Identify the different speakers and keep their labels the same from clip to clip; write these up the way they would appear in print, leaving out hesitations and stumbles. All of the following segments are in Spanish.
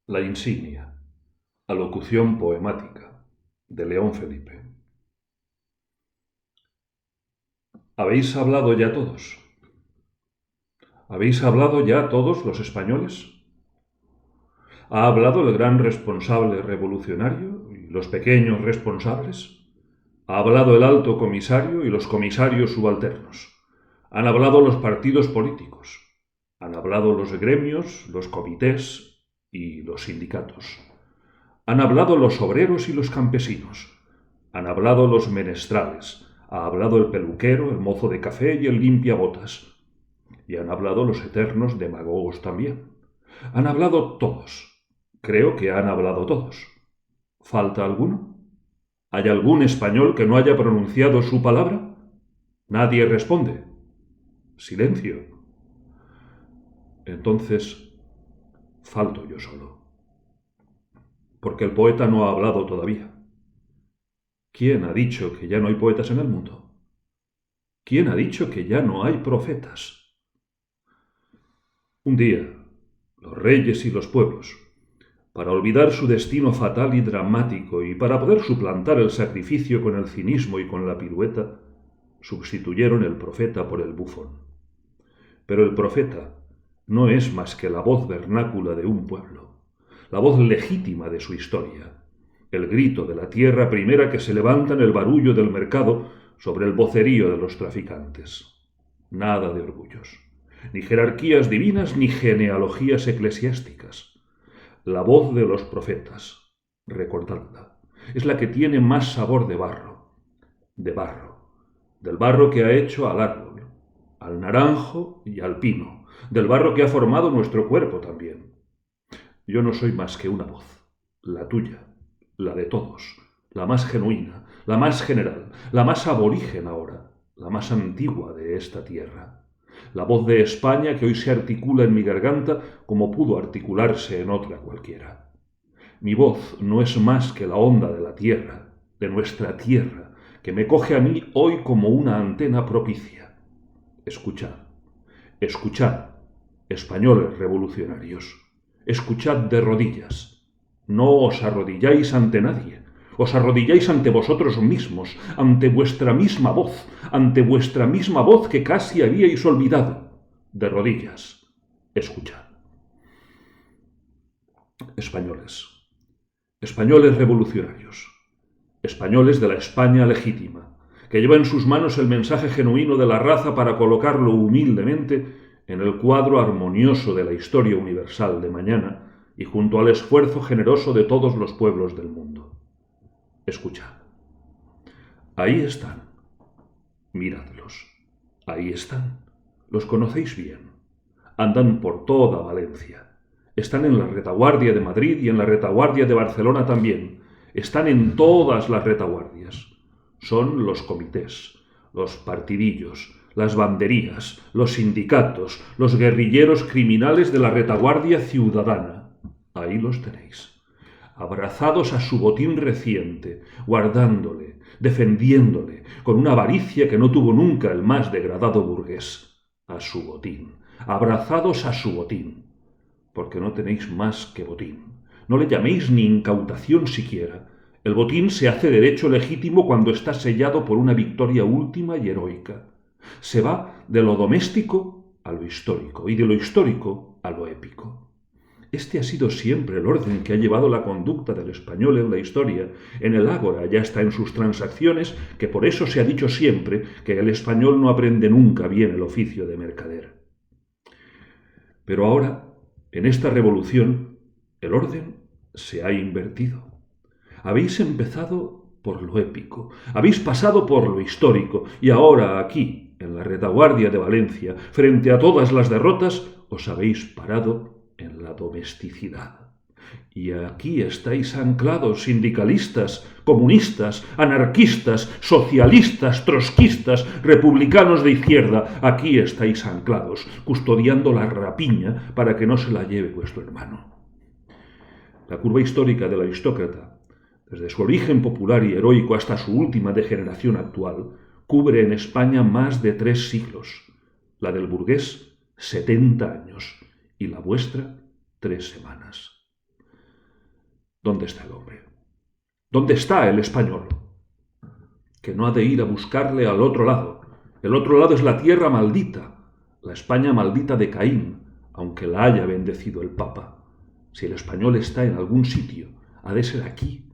Speaker 1: La insignia, alocución poemática, de León Felipe. ¿Habéis hablado ya todos? ¿Habéis hablado ya todos los españoles? ¿Ha hablado el gran responsable revolucionario y los pequeños responsables? ¿Ha hablado el alto comisario y los comisarios subalternos? ¿Han hablado los partidos políticos? ¿Han hablado los gremios, los comités y los sindicatos? ¿Han hablado los obreros y los campesinos? Han hablado los menestrales, ha hablado el peluquero, el mozo de café y el limpiabotas. Y han hablado los eternos demagogos también. Han hablado todos. Creo que han hablado todos. ¿Falta alguno? ¿Hay algún español que no haya pronunciado su palabra? Nadie responde. Silencio. Entonces, falto yo solo. Porque el poeta no ha hablado todavía. ¿Quién ha dicho que ya no hay poetas en el mundo? ¿Quién ha dicho que ya no hay profetas? Un día, los reyes y los pueblos, para olvidar su destino fatal y dramático y para poder suplantar el sacrificio con el cinismo y con la pirueta, sustituyeron el profeta por el bufón. Pero el profeta no es más que la voz vernácula de un pueblo, la voz legítima de su historia, el grito de la tierra primera que se levanta en el barullo del mercado sobre el vocerío de los traficantes. Nada de orgullos, ni jerarquías divinas ni genealogías eclesiásticas. La voz de los profetas, recordadla, es la que tiene más sabor de barro, del barro que ha hecho al árbol, al naranjo y al pino, del barro que ha formado nuestro cuerpo también. Yo no soy más que una voz, la tuya, la de todos, la más genuina, la más general, la más aborigen ahora, la más antigua de esta tierra. La voz de España que hoy se articula en mi garganta como pudo articularse en otra cualquiera. Mi voz no es más que la onda de la tierra, de nuestra tierra, que me coge a mí hoy como una antena propicia. Escuchad, escuchad, españoles revolucionarios, escuchad de rodillas. No os arrodilláis ante nadie, os arrodilláis ante vosotros mismos, ante vuestra misma voz que casi habíais olvidado. De rodillas, escuchad. Españoles, españoles revolucionarios, españoles de la España legítima, que lleva en sus manos el mensaje genuino de la raza para colocarlo humildemente en el cuadro armonioso de la historia universal de mañana y junto al esfuerzo generoso de todos los pueblos del mundo. Escuchad. Ahí están. Miradlos. Ahí están. Los conocéis bien. Andan por toda Valencia. Están en la retaguardia de Madrid y en la retaguardia de Barcelona también. Están en todas las retaguardias. Son los comités, los partidillos, las banderías, los sindicatos, los guerrilleros criminales de la retaguardia ciudadana. Ahí los tenéis, abrazados a su botín reciente, guardándole, defendiéndole, con una avaricia que no tuvo nunca el más degradado burgués, a su botín, abrazados a su botín, porque no tenéis más que botín. No le llaméis ni incautación siquiera. El botín se hace derecho legítimo cuando está sellado por una victoria última y heroica. Se va de lo doméstico a lo histórico y de lo histórico a lo épico. Este ha sido siempre el orden que ha llevado la conducta del español en la historia. En el ágora ya está en sus transacciones, que por eso se ha dicho siempre que el español no aprende nunca bien el oficio de mercader. Pero ahora, en esta revolución, el orden se ha invertido. Habéis empezado por lo épico, habéis pasado por lo histórico, y ahora aquí, en la retaguardia de Valencia, frente a todas las derrotas, os habéis parado en la domesticidad. Y aquí estáis anclados, sindicalistas, comunistas, anarquistas, socialistas, trotskistas, republicanos de izquierda, aquí estáis anclados, custodiando la rapiña para que no se la lleve vuestro hermano. La curva histórica del aristócrata, desde su origen popular y heroico hasta su última degeneración actual, cubre en España más de 3 siglos, la del burgués 70 años y la vuestra 3 semanas. ¿Dónde está el hombre? ¿Dónde está el español? Que no ha de ir a buscarle al otro lado. El otro lado es la tierra maldita, la España maldita de Caín, aunque la haya bendecido el Papa. Si el español está en algún sitio, ha de ser aquí.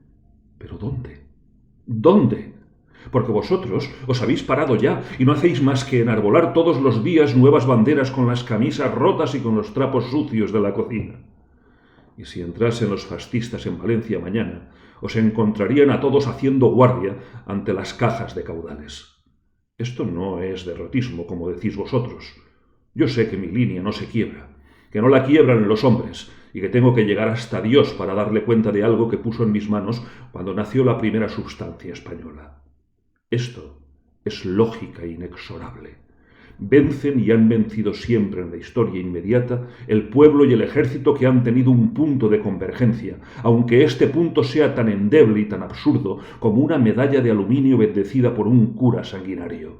Speaker 1: ¿Pero dónde? ¿Dónde? Porque vosotros os habéis parado ya y no hacéis más que enarbolar todos los días nuevas banderas con las camisas rotas y con los trapos sucios de la cocina. Y si entrasen los fascistas en Valencia mañana, os encontrarían a todos haciendo guardia ante las cajas de caudales. Esto no es derrotismo, como decís vosotros. Yo sé que mi línea no se quiebra, que no la quiebran los hombres, y que tengo que llegar hasta Dios para darle cuenta de algo que puso en mis manos cuando nació la primera substancia española. Esto es lógica inexorable. Vencen y han vencido siempre en la historia inmediata el pueblo y el ejército que han tenido un punto de convergencia, aunque este punto sea tan endeble y tan absurdo como una medalla de aluminio bendecida por un cura sanguinario.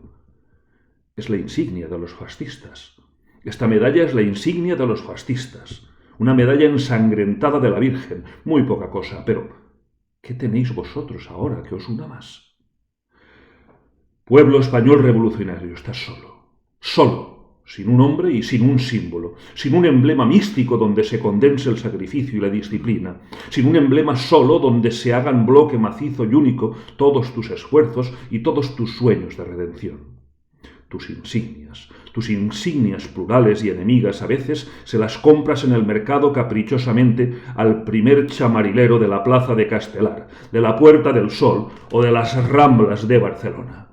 Speaker 1: Es la insignia de los fascistas. Esta medalla es la insignia de los fascistas. Una medalla ensangrentada de la Virgen, muy poca cosa, pero ¿qué tenéis vosotros ahora que os una más? Pueblo español revolucionario, estás solo, sin un hombre y sin un símbolo, sin un emblema místico donde se condense el sacrificio y la disciplina, sin un emblema solo donde se hagan bloque macizo y único todos tus esfuerzos y todos tus sueños de redención. Tus insignias plurales y enemigas a veces se las compras en el mercado caprichosamente al primer chamarilero de la plaza de Castelar, de la Puerta del Sol o de las Ramblas de Barcelona.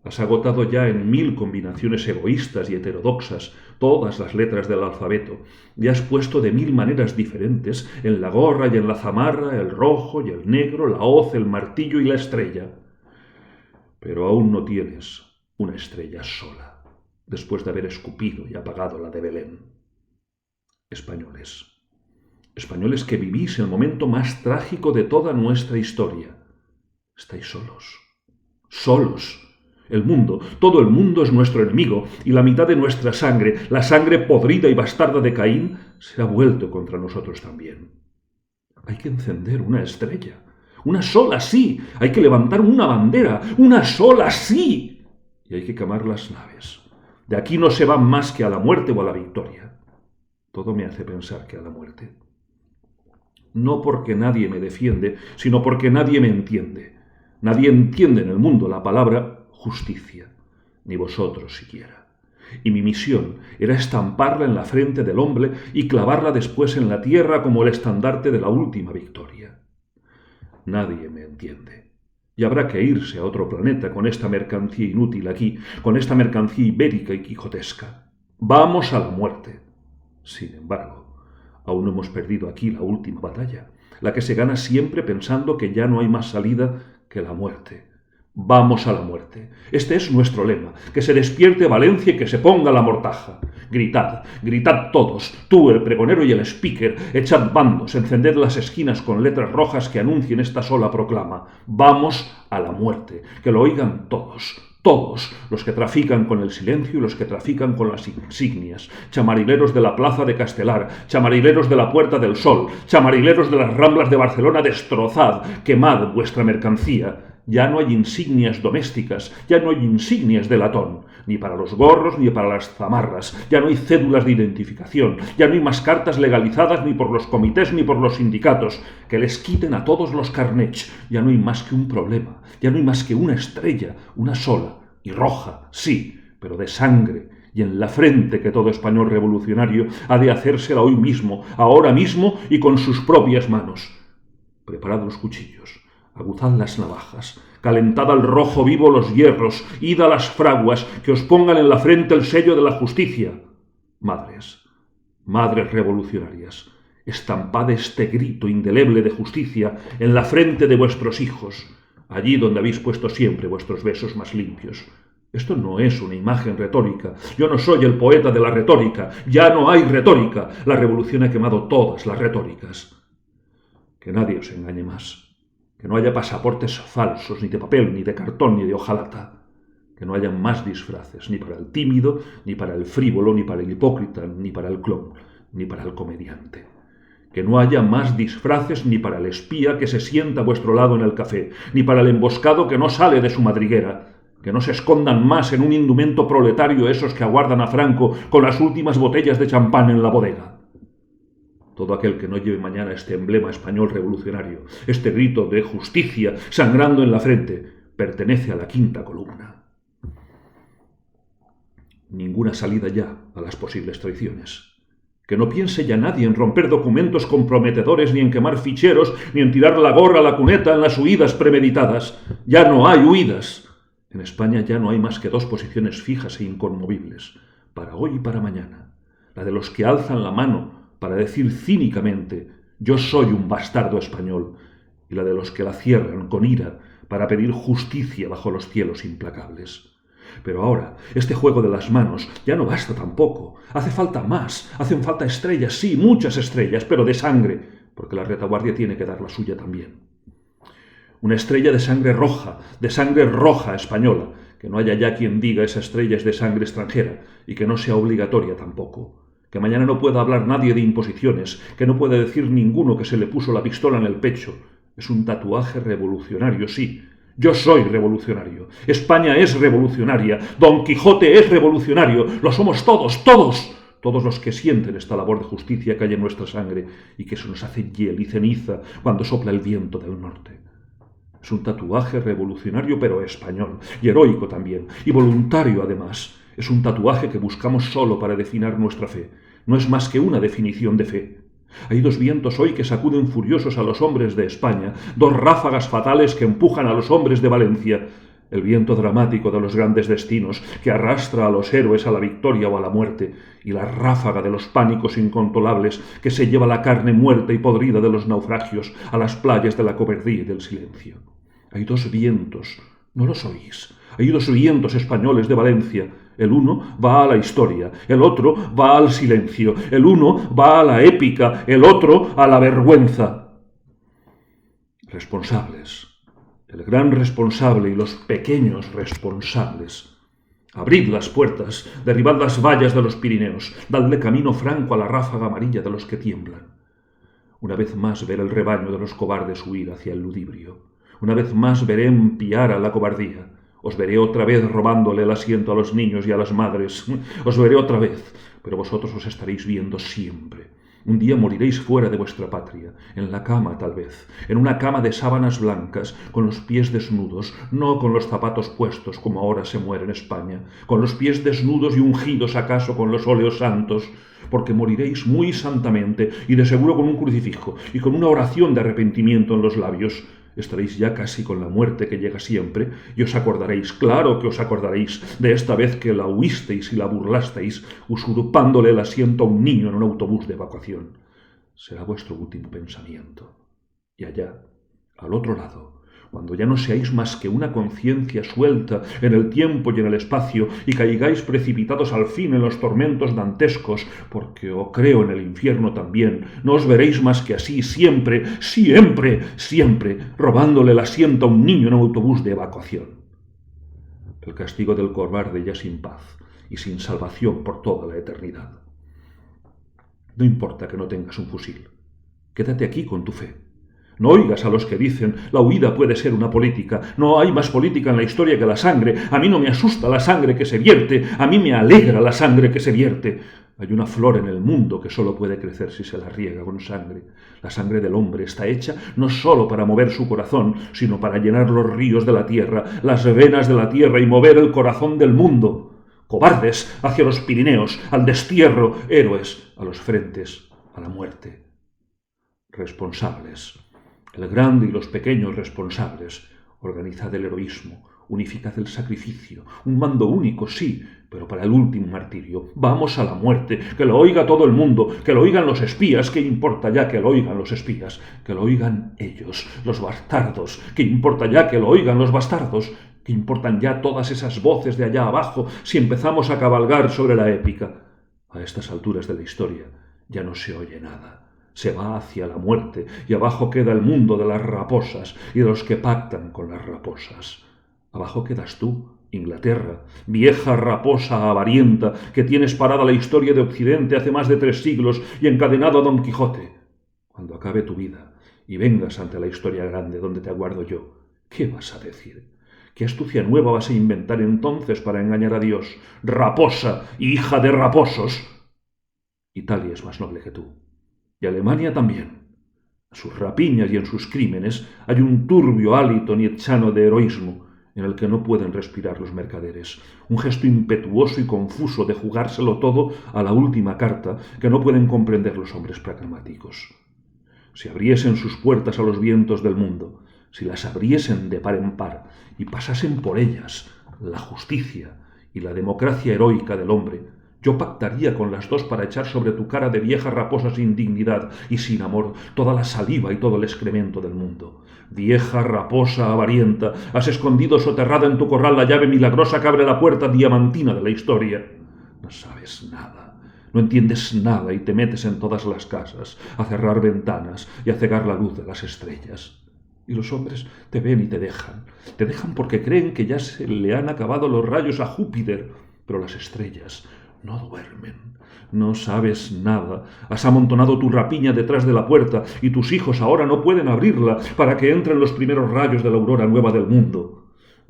Speaker 1: Has agotado ya en 1000 combinaciones egoístas y heterodoxas todas las letras del alfabeto y has puesto de 1000 maneras diferentes en la gorra y en la zamarra el rojo y el negro, la hoz, el martillo y la estrella. Pero aún no tienes una estrella sola, después de haber escupido y apagado la de Belén. Españoles que vivís el momento más trágico de toda nuestra historia. Estáis solos. El mundo, todo el mundo es nuestro enemigo, y la mitad de nuestra sangre, la sangre podrida y bastarda de Caín, se ha vuelto contra nosotros también. Hay que encender una estrella. Una sola, sí. Hay que levantar una bandera. Una sola, sí. Y hay que quemar las naves. De aquí no se va más que a la muerte o a la victoria. Todo me hace pensar que a la muerte. No porque nadie me defiende, sino porque nadie me entiende. Nadie entiende en el mundo la palabra justicia, ni vosotros siquiera. Y mi misión era estamparla en la frente del hombre y clavarla después en la tierra como el estandarte de la última victoria. Nadie me entiende. Y habrá que irse a otro planeta con esta mercancía inútil aquí, con esta mercancía ibérica y quijotesca. Vamos a la muerte. Sin embargo, aún no hemos perdido aquí la última batalla, la que se gana siempre pensando que ya no hay más salida que la muerte. Vamos a la muerte. Este es nuestro lema. Que se despierte Valencia y que se ponga la mortaja. Gritad todos, tú, el pregonero y el speaker, echad bandos, encended las esquinas con letras rojas que anuncien esta sola proclama. Vamos a la muerte. Que lo oigan todos, los que trafican con el silencio y los que trafican con las insignias, chamarileros de la plaza de Castelar, chamarileros de la Puerta del Sol, chamarileros de las Ramblas de Barcelona, destrozad, quemad vuestra mercancía. Ya no hay insignias domésticas, ya no hay insignias de latón, ni para los gorros ni para las zamarras, ya no hay cédulas de identificación, ya no hay más cartas legalizadas ni por los comités ni por los sindicatos, que les quiten a todos los carnets, ya no hay más que un problema, ya no hay más que una estrella, una sola, y roja, sí, pero de sangre, y en la frente que todo español revolucionario ha de hacérsela hoy mismo, ahora mismo y con sus propias manos. Preparad los cuchillos. Aguzad las navajas, calentad al rojo vivo los hierros, id a las fraguas, que os pongan en la frente el sello de la justicia. Madres revolucionarias, estampad este grito indeleble de justicia en la frente de vuestros hijos, allí donde habéis puesto siempre vuestros besos más limpios. Esto no es una imagen retórica. Yo no soy el poeta de la retórica. Ya no hay retórica. La revolución ha quemado todas las retóricas. Que nadie os engañe más. Que no haya pasaportes falsos, ni de papel, ni de cartón, ni de hojalata. Que no haya más disfraces, ni para el tímido, ni para el frívolo, ni para el hipócrita, ni para el clon, ni para el comediante. que no haya más disfraces ni para el espía que se sienta a vuestro lado en el café, ni para el emboscado que no sale de su madriguera, que no se escondan más en un indumento proletario esos que aguardan a Franco con las últimas botellas de champán en la bodega. Todo aquel que no lleve mañana este emblema español revolucionario, este grito de justicia sangrando en la frente, pertenece a la quinta columna. Ninguna salida ya a las posibles traiciones. Que no piense ya nadie en romper documentos comprometedores, ni en quemar ficheros, ni en tirar la gorra a la cuneta en las huidas premeditadas. Ya no hay huidas. En España ya no hay más que dos posiciones fijas e inconmovibles, para hoy y para mañana. La de los que alzan la mano para decir cínicamente «yo soy un bastardo español», y la de los que la cierran con ira para pedir justicia bajo los cielos implacables. Pero ahora, este juego de las manos ya no basta tampoco. Hace falta más. Hacen falta estrellas, sí, muchas estrellas, pero de sangre, porque la retaguardia tiene que dar la suya también. Una estrella de sangre roja española, que no haya ya quien diga esa estrella es de sangre extranjera, y que no sea obligatoria tampoco. Que mañana no pueda hablar nadie de imposiciones, que no pueda decir ninguno que se le puso la pistola en el pecho. Es un tatuaje revolucionario, sí. Yo soy revolucionario. España es revolucionaria. Don Quijote es revolucionario. Lo somos todos, todos. Todos los que sienten esta labor de justicia que hay en nuestra sangre y que se nos hace hiel y ceniza cuando sopla el viento del norte. Es un tatuaje revolucionario pero español, y heroico también, y voluntario además. Es un tatuaje que buscamos solo para definir nuestra fe. No es más que una definición de fe. Hay dos vientos hoy que sacuden furiosos a los hombres de España, dos ráfagas fatales que empujan a los hombres de Valencia. El viento dramático de los grandes destinos que arrastra a los héroes a la victoria o a la muerte, y la ráfaga de los pánicos incontrolables que se lleva la carne muerta y podrida de los naufragios a las playas de la cobardía y del silencio. Hay dos vientos, ¿no los oís? Hay dos vientos españoles de Valencia. El uno va a la historia, el otro va al silencio, el uno va a la épica, el otro a la vergüenza. Responsables, el gran responsable y los pequeños responsables. Abrid las puertas, derribad las vallas de los Pirineos, dadle camino franco a la ráfaga amarilla de los que tiemblan. Una vez más veré el rebaño de los cobardes huir hacia el ludibrio. Una vez más veré empiar a la cobardía. Os veré otra vez robándole el asiento a los niños y a las madres. Os veré otra vez, pero vosotros os estaréis viendo siempre. Un día moriréis fuera de vuestra patria, en la cama tal vez, en una cama de sábanas blancas, con los pies desnudos, no con los zapatos puestos como ahora se muere en España, con los pies desnudos y ungidos acaso con los óleos santos, porque moriréis muy santamente y de seguro con un crucifijo y con una oración de arrepentimiento en los labios. Estaréis ya casi con la muerte que llega siempre, y os acordaréis, claro que os acordaréis, de esta vez que la huisteis y la burlasteis, usurpándole el asiento a un niño en un autobús de evacuación. Será vuestro último pensamiento. Y allá, al otro lado, cuando ya no seáis más que una conciencia suelta en el tiempo y en el espacio, y caigáis precipitados al fin en los tormentos dantescos, porque o creo en el infierno también, no os veréis más que así, siempre, siempre, siempre, robándole el asiento a un niño en un autobús de evacuación. El castigo del cobarde ya sin paz y sin salvación por toda la eternidad. No importa que no tengas un fusil. Quédate aquí con tu fe. No oigas a los que dicen, la huida puede ser una política. No hay más política en la historia que la sangre. A mí no me asusta la sangre que se vierte. A mí me alegra la sangre que se vierte. Hay una flor en el mundo que solo puede crecer si se la riega con sangre. La sangre del hombre está hecha no solo para mover su corazón, sino para llenar los ríos de la tierra, las venas de la tierra y mover el corazón del mundo. Cobardes hacia los Pirineos, al destierro, héroes a los frentes, a la muerte. Responsables. El grande y los pequeños responsables. Organizad el heroísmo, unificad el sacrificio, un mando único, sí, pero para el último martirio. Vamos a la muerte, que lo oiga todo el mundo, que lo oigan los espías, ¿qué importa ya que lo oigan los espías? Que lo oigan ellos, los bastardos, ¿qué importa ya que lo oigan los bastardos? ¿Qué importan ya todas esas voces de allá abajo si empezamos a cabalgar sobre la épica? A estas alturas de la historia ya no se oye nada. Se va hacia la muerte y abajo queda el mundo de las raposas y de los que pactan con las raposas. Abajo quedas tú, Inglaterra, vieja raposa avarienta que tienes parada la historia de Occidente hace más de 3 siglos y encadenado a Don Quijote. Cuando acabe tu vida y vengas ante la historia grande donde te aguardo yo, ¿qué vas a decir? ¿Qué astucia nueva vas a inventar entonces para engañar a Dios? ¡Raposa, hija de raposos! Italia es más noble que tú, y Alemania también. En sus rapiñas y en sus crímenes hay un turbio hálito nietzschano de heroísmo en el que no pueden respirar los mercaderes, un gesto impetuoso y confuso de jugárselo todo a la última carta que no pueden comprender los hombres pragmáticos. Si abriesen sus puertas a los vientos del mundo, si las abriesen de par en par y pasasen por ellas la justicia y la democracia heroica del hombre, yo pactaría con las dos para echar sobre tu cara de vieja raposa sin dignidad y sin amor toda la saliva y todo el excremento del mundo. Vieja raposa avarienta, has escondido soterrada en tu corral la llave milagrosa que abre la puerta diamantina de la historia. No sabes nada, no entiendes nada y te metes en todas las casas a cerrar ventanas y a cegar la luz de las estrellas. Y los hombres te ven y te dejan porque creen que ya se le han acabado los rayos a Júpiter, pero las estrellas no duermen. No sabes nada. Has amontonado tu rapiña detrás de la puerta y tus hijos ahora no pueden abrirla para que entren los primeros rayos de la aurora nueva del mundo.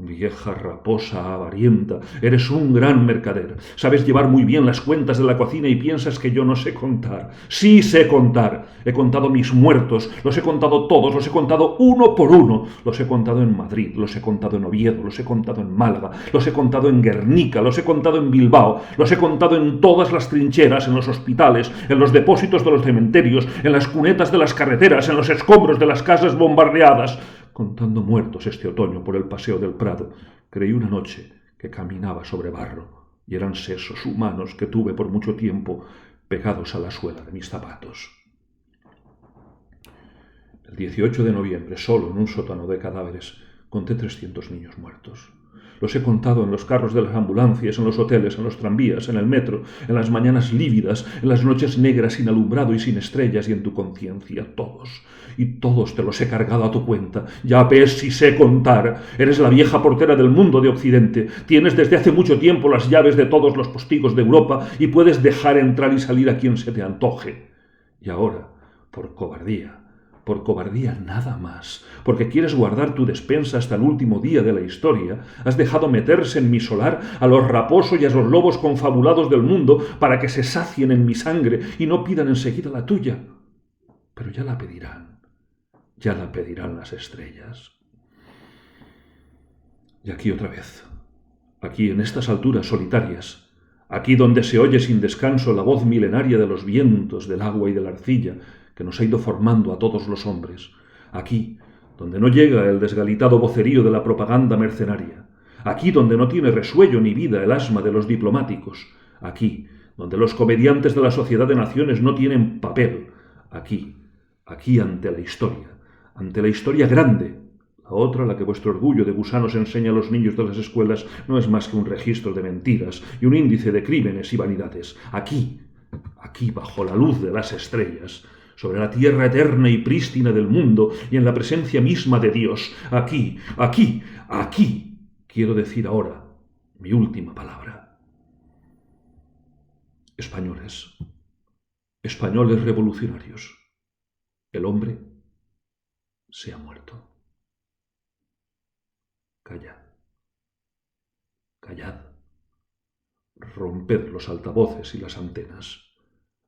Speaker 1: Vieja raposa avarienta, eres un gran mercader. Sabes llevar muy bien las cuentas de la cocina y piensas que yo no sé contar. Sí sé contar. He contado mis muertos, los he contado todos, los he contado uno por uno. Los he contado en Madrid, los he contado en Oviedo, los he contado en Málaga, los he contado en Guernica, los he contado en Bilbao, los he contado en todas las trincheras, en los hospitales, en los depósitos de los cementerios, en las cunetas de las carreteras, en los escombros de las casas bombardeadas. Contando muertos este otoño por el paseo del Prado, creí una noche que caminaba sobre barro, y eran sesos humanos que tuve por mucho tiempo pegados a la suela de mis zapatos. El 18 de noviembre, solo en un sótano de cadáveres, conté 300 niños muertos. Los he contado en los carros de las ambulancias, en los hoteles, en los tranvías, en el metro, en las mañanas lívidas, en las noches negras sin alumbrado y sin estrellas, y en tu conciencia, todos. Y todos te los he cargado a tu cuenta. Ya ves si sé contar. Eres la vieja portera del mundo de Occidente. Tienes desde hace mucho tiempo las llaves de todos los postigos de Europa y puedes dejar entrar y salir a quien se te antoje. Y ahora, por cobardía nada más, porque quieres guardar tu despensa hasta el último día de la historia, has dejado meterse en mi solar a los raposos y a los lobos confabulados del mundo para que se sacien en mi sangre y no pidan enseguida la tuya. Pero ya la pedirán las estrellas. Y aquí otra vez, aquí en estas alturas solitarias, aquí donde se oye sin descanso la voz milenaria de los vientos, del agua y de la arcilla, que nos ha ido formando a todos los hombres, aquí donde no llega el desgalitado vocerío de la propaganda mercenaria, aquí donde no tiene resuello ni vida el asma de los diplomáticos, aquí donde los comediantes de la sociedad de naciones no tienen papel, aquí ante la historia grande. La otra, la que vuestro orgullo de gusanos enseña a los niños de las escuelas, no es más que un registro de mentiras y un índice de crímenes y vanidades. Aquí bajo la luz de las estrellas, sobre la tierra eterna y prístina del mundo y en la presencia misma de Dios, aquí, quiero decir ahora mi última palabra. Españoles revolucionarios, el hombre se ha muerto. Callad, romped los altavoces y las antenas.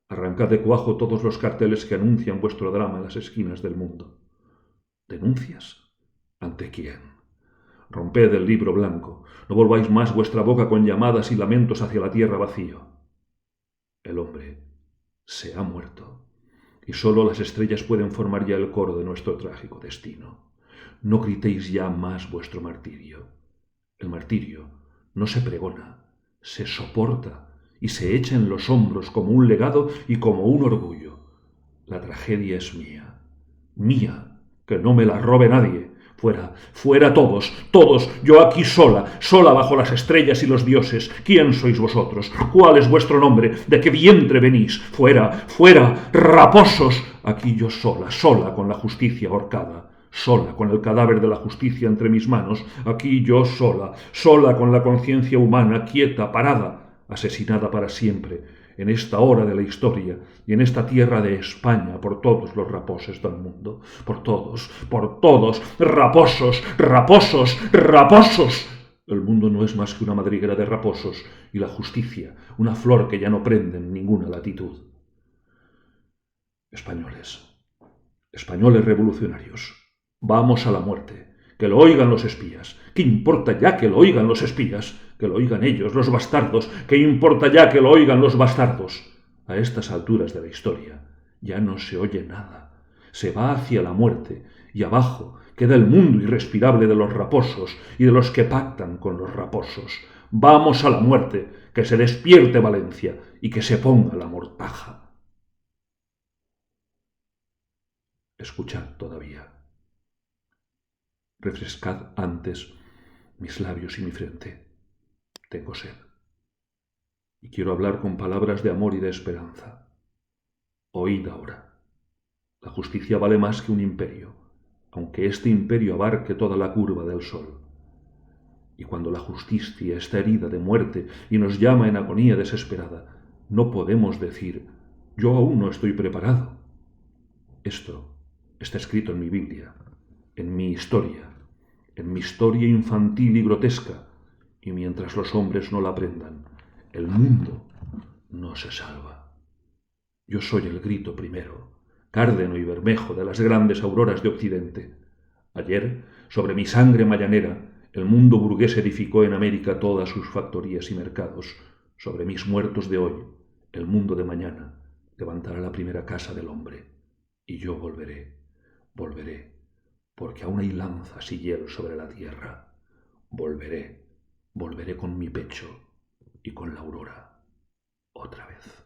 Speaker 1: Arrancad de cuajo todos los carteles que anuncian vuestro drama en las esquinas del mundo. ¿Denuncias? ¿Ante quién? Romped el libro blanco. No volváis más vuestra boca con llamadas y lamentos hacia la tierra vacío. El hombre se ha muerto, y sólo las estrellas pueden formar ya el coro de nuestro trágico destino. No gritéis ya más vuestro martirio. El martirio no se pregona, se soporta y se echa en los hombros como un legado y como un orgullo. La tragedia es mía, que no me la robe nadie. Fuera todos, yo aquí sola bajo las estrellas y los dioses. ¿Quién sois vosotros? ¿Cuál es vuestro nombre? ¿De qué vientre venís? Fuera, raposos. Aquí yo sola con la justicia ahorcada. Sola, con el cadáver de la justicia entre mis manos, aquí yo sola con la conciencia humana, quieta, parada, asesinada para siempre, en esta hora de la historia y en esta tierra de España por todos los raposos del mundo, por todos, raposos, raposos, raposos. El mundo no es más que una madriguera de raposos y la justicia, una flor que ya no prende en ninguna latitud. Españoles, españoles revolucionarios, vamos a la muerte. Que lo oigan los espías. ¿Qué importa ya que lo oigan los espías? Que lo oigan ellos, los bastardos. ¿Qué importa ya que lo oigan los bastardos? A estas alturas de la historia ya no se oye nada. Se va hacia la muerte y abajo queda el mundo irrespirable de los raposos y de los que pactan con los raposos. Vamos a la muerte, que se despierte Valencia y que se ponga la mortaja. Escuchad todavía. Refrescad antes mis labios y mi frente. Tengo sed. Y quiero hablar con palabras de amor y de esperanza. Oíd ahora. La justicia vale más que un imperio, aunque este imperio abarque toda la curva del sol. Y cuando la justicia está herida de muerte y nos llama en agonía desesperada, no podemos decir, yo aún no estoy preparado. Esto está escrito en mi Biblia, en mi historia infantil y grotesca, y mientras los hombres no la aprendan, el mundo no se salva. Yo soy el grito primero, cárdeno y bermejo de las grandes auroras de Occidente. Ayer, sobre mi sangre mayanera, el mundo burgués edificó en América todas sus factorías y mercados. Sobre mis muertos de hoy, el mundo de mañana levantará la primera casa del hombre. Y yo volveré, porque aún hay lanzas y hielo sobre la tierra. Volveré con mi pecho y con la aurora otra vez.